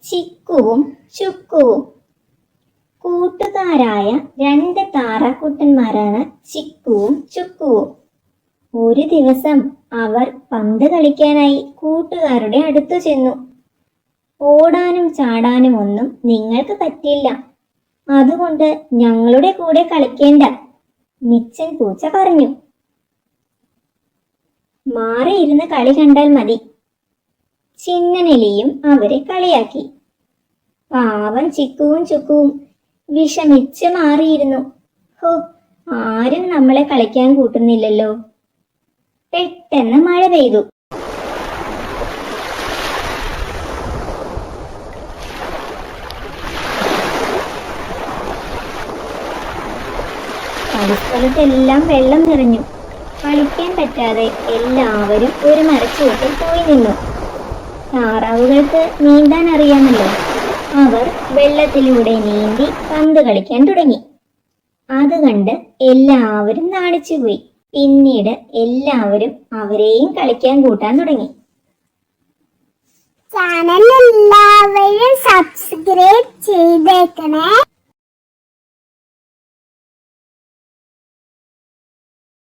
ചിക്കുവും ചുക്കുവും. കൂട്ടുകാരായ രണ്ട് താറാക്കുട്ടന്മാരാണ് ചിക്കുവും ചുക്കുവും. ഒരു ദിവസം അവർ പന്ത് കളിക്കാനായി കൂട്ടുകാരുടെ അടുത്തു ചെന്നു. ഓടാനും ചാടാനും ഒന്നും നിങ്ങൾക്ക് പറ്റില്ല, അതുകൊണ്ട് ഞങ്ങളുടെ കൂടെ കളിക്കേണ്ട, മിച്ചൻ പൂച്ച പറഞ്ഞു. മാറിയിരുന്ന് കളി കണ്ടാൽ മതി. ചിന്നനെലിയും അവരെ കളിയാക്കി. പാവം ചിക്കുവും ചുക്കുവും വിഷമിച്ച് മാറിയിരുന്നു. ഹോ, ആരും നമ്മളെ കളിക്കാൻ കൂട്ടുന്നില്ലല്ലോ. പെട്ടെന്ന് മഴ പെയ്തു. കളിസ്ഥലത്തെല്ലാം വെള്ളം നിറഞ്ഞു. കളിക്കാൻ പറ്റാതെ എല്ലാവരും ഒരു മരച്ചുവട്ടിൽ പോയി നിന്നു. താറാവുകൾക്ക് നീന്താൻ അറിയാമല്ലോ. അവർ വെള്ളത്തിലൂടെ നീന്തി പന്ത് കളിക്കാൻ തുടങ്ങി. അത് കണ്ട് എല്ലാവരും നാണിച്ചുപോയി. പിന്നീട് എല്ലാവരും അവരെയും കളിക്കാൻ കൂട്ടാൻ തുടങ്ങി. ചാനൽ എല്ലാവരും സബ്സ്ക്രൈബ് ചെയ്തേക്കണേ.